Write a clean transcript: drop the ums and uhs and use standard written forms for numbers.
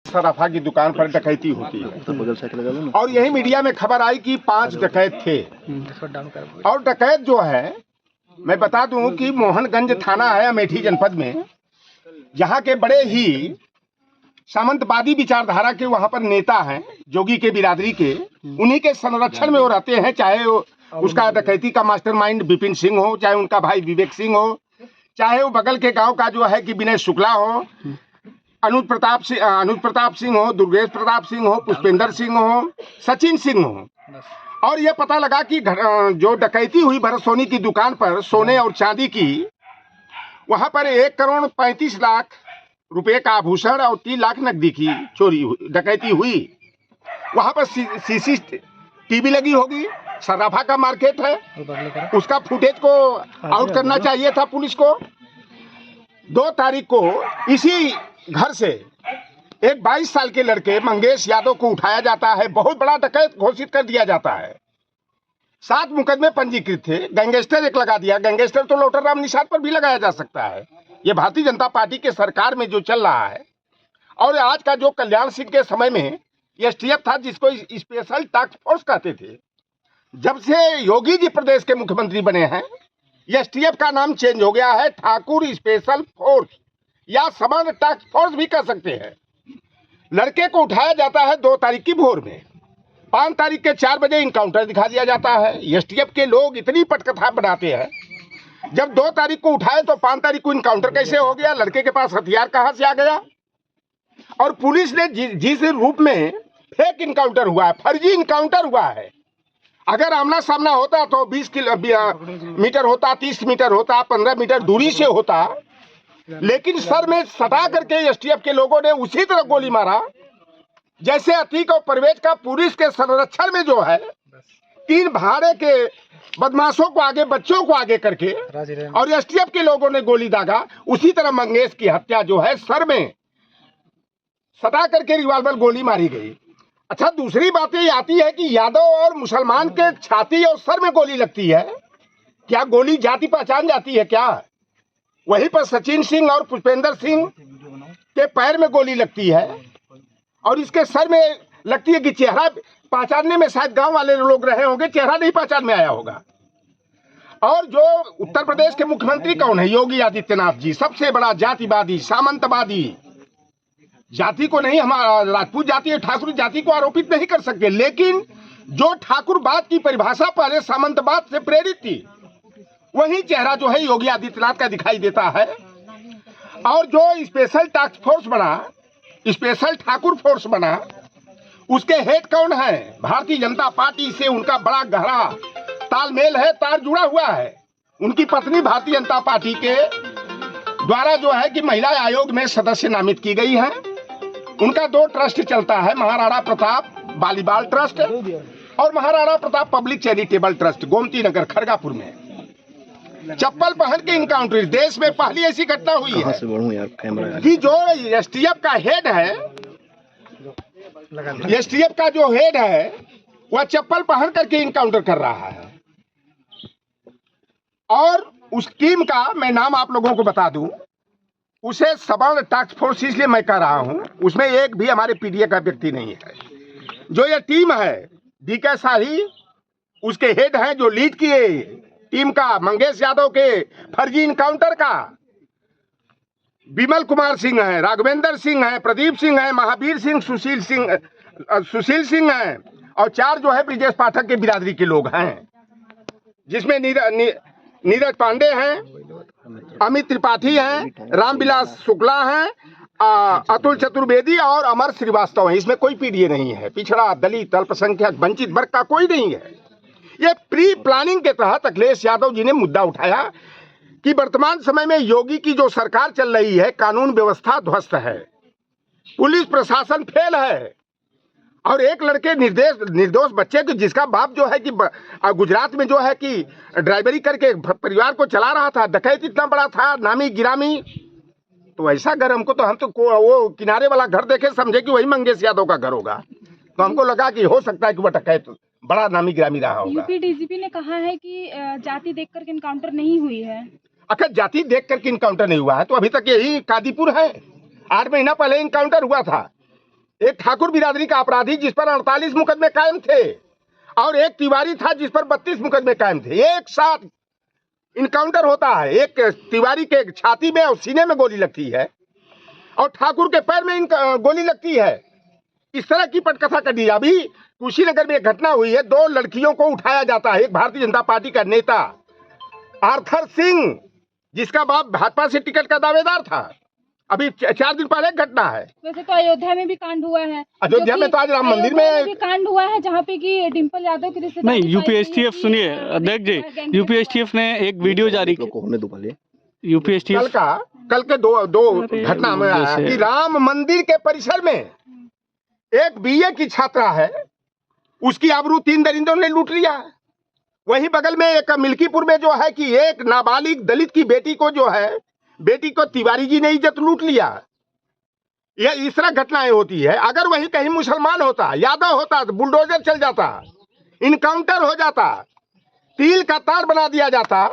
सराफा की दुकान पर डकैती होती है और यही मीडिया में खबर आई कि 5 डकैत थे। और डकैत जो है, मैं बता दूं कि मोहनगंज थाना है अमेठी जनपद में, जहां के बड़े ही सामंतवादी विचारधारा के वहां पर नेता हैं, जोगी के बिरादरी के, उन्हीं के संरक्षण में वो रहते हैं। चाहे वो उसका डकैती का मास्टरमाइंड विपिन सिंह हो, चाहे उनका भाई विवेक सिंह हो, चाहे वो बगल के गांव का जो है कि विनय शुक्ला हो, अनुज प्रताप सिंह हो, दुर्गेश प्रताप सिंह हो, पुष्पेंद्र सिंह हो, सचिन सिंह हो। और ये पता लगा कि जो डकैती हुई भरत सोनी की दुकान पर सोने और चांदी की, वहां पर 1,35,00,000 रुपए का आभूषण और 3 लाख नकदी की डकैती हुई। वहां पर CCTV लगी होगी, सराफा का मार्केट है, उसका फुटेज को आउट करना चाहिए था पुलिस को। 2 तारीख को इसी घर से एक 22 साल के लड़के मंगेश यादव को उठाया जाता है, बहुत बड़ा डकैत घोषित कर दिया जाता है। 7 मुकदमे पंजीकृत थे, गैंगस्टर एक लगा दिया। गैंगस्टर तो लोटरराम निषाद पर भी लगाया जा सकता है। ये भारतीय जनता पार्टी के सरकार में जो चल रहा है। और आज का जो कल्याण सिंह के समय में STF था, जिसको स्पेशल टास्क फोर्स कहते थे, जब से योगी जी प्रदेश के मुख्यमंत्री बने हैं, STF का नाम चेंज हो गया है, ठाकुर स्पेशल फोर्स या समान टास्क फोर्स भी कह सकते हैं। लड़के को उठाया जाता है 2 तारीख की भोर में, 5 तारीख के 4 बजे इनकाउंटर दिखा दिया जाता है। STF के लोग इतनी पटकथा बनाते हैं, जब 2 तारीख को उठाए तो 5 तारीख को इनकाउंटर कैसे हो गया? लड़के के पास हथियार कहां से आ गया? और पुलिस ने जिस रूप में फेक इनकाउंटर हुआ है, फर्जी इनकाउंटर हुआ है। अगर आमना सामना होता तो 20 मीटर होता, 30 मीटर होता, 15 मीटर दूरी से होता, लेकिन सर में सटा करके STF के लोगों ने उसी तरह गोली मारा जैसे अतीक और परवेज का पुलिस के संरक्षण में जो है 3 भाड़े के बदमाशों को आगे, बच्चों को आगे करके और STF के लोगों ने गोली दागा। उसी तरह मंगेश की हत्या जो है सर में सटा करके रिवाल्वर गोली मारी गई। अच्छा, दूसरी बात ये आती है कि यादव और मुसलमान के छाती और सर में गोली लगती है, क्या गोली जाति पहचान जाती है क्या? वहीं पर सचिन सिंह और पुष्पेंद्र सिंह के पैर में गोली लगती है और इसके सर में लगती है कि चेहरा पहचानने में शायद गांव वाले लोग रहे होंगे, चेहरा नहीं पहचान में आया होगा। और जो उत्तर प्रदेश के मुख्यमंत्री कौन है? योगी आदित्यनाथ जी, सबसे बड़ा जातिवादी, सामंतवादी। जाति को नहीं, हमारा राजपूत जाति है, ठाकुर जाति को आरोपित नहीं कर सकते, लेकिन जो ठाकुरवाद की परिभाषा पहले सामंतवाद से प्रेरित थी, वही चेहरा जो है योगी आदित्यनाथ का दिखाई देता है। और जो स्पेशल टास्क फोर्स बना, स्पेशल ठाकुर फोर्स बना, उसके हेड कौन है? भारतीय जनता पार्टी से उनका बड़ा गहरा तालमेल है, तार जुड़ा हुआ है। उनकी पत्नी भारतीय जनता पार्टी के द्वारा जो है कि महिला आयोग में सदस्य नामित की गई है। उनका 2 ट्रस्ट चलता है, महाराणा प्रताप बालीबाल ट्रस्ट और Maharana Pratap public charitable trust, Gomti Nagar Kharagapur में। चप्पल पहन के इनकाउंटर, देश में पहली ऐसी घटना हुई है कि जो STF का हेड है, STF का जो हेड है वह चप्पल पहन करके इनकाउंटर कर रहा है। और उस टीम का मैं नाम आप लोगों को बता दूं, उसे सवाल टास्क फोर्स इसलिए मैं कह रहा हूं, उसमें एक भी हमारे PDA का व्यक्ति नहीं है। जो ये टीम है, DK शाही उसके हेड हैं, जो लीड किए टीम का, मंगेश यादव के फर्जी इनकाउंटर का, विमल कुमार सिंह है, राघवेंद्र सिंह है, प्रदीप सिंह है, महावीर सिंह, सुशील सिंह है, और 4 जो है ब्रिजेश पाठक के बिरादरी के लोग हैं, जिसमें नीरज पांडे हैं, अमित त्रिपाठी हैं, रामविलास शुक्ला हैं, अतुल चतुर्वेदी और अमर श्रीवास्तव हैं। इसमें कोई PDA नहीं है, पिछड़ा, दलित, अल्पसंख्यक, वंचित वर्ग का कोई नहीं है। ये प्री प्लानिंग के तहत अखिलेश यादव जी ने मुद्दा उठाया कि वर्तमान समय में योगी की जो सरकार चल रही है, कानून व्यवस्था ध्वस्त है, पुलिस प्रशासन फेल है, और एक लड़के निर्दोष बच्चे को, जिसका बाप जो है कि गुजरात में जो है कि ड्राइवरी करके परिवार को चला रहा था, डकैत इतना बड़ा था, नामी गिरामी, तो ऐसा घर हमको, तो हम तो वो किनारे वाला घर देखे समझे कि वही मंगेश यादव का घर होगा, तो हमको लगा कि हो सकता है कि वह डकैत बड़ा नामी गिरामी रहा होगा। यूपी DGP ने कहा है कि जाति देखकर के इनकाउंटर नहीं हुई है। अगर जाति देख करके इनकाउंटर नहीं हुआ है तो अभी तक यही कादीपुर है। 8 महीना पहले इनकाउंटर हुआ था, एक ठाकुर बिरादरी का अपराधी जिस पर 48 मुकदमे कायम थे और एक तिवारी था जिस पर 32 मुकदमे कायम थे। एक साथ इनकाउंटर होता है, एक तिवारी के छाती में और सीने में गोली लगती है और ठाकुर के पैर में गोली लगती है। इस तरह की पटकथा कर दी। अभी कुशीनगर में एक घटना हुई है, 2 लड़कियों को उठाया जाता है। एक भारतीय जनता पार्टी का नेता आर्थर सिंह, जिसका बाप भाजपा से टिकट का दावेदार था, अभी 4 दिन पहले घटना है। वैसे तो अयोध्या में भी कांड हुआ है, अयोध्या में तो आज राम मंदिर में भी कांड हुआ है जहाँ पे कि डिम्पल यादव की रिश्तेदार नहीं, यूपीएसटीएफ सुनिए अध्यक्ष जी, यूपीएसटीएफ ने एक वीडियो जारी की। यूपीएसटीएफ कल के दो घटना में आया कि राम मंदिर के परिसर में एक बीए की छात्रा है, उसकी आबरू 3 दरिंदों ने लूट लिया। वहीं बगल में एक मिल्कीपुर में जो है कि एक नाबालिग दलित की बेटी को तिवारी जी ने इज्जत लूट लिया। यह इस तरह घटनाएं होती है। अगर वहीं कहीं मुसलमान होता, यादव होता तो बुलडोजर चल जाता, इनकाउंटर हो जाता, तिल का तार बना दिया जाता।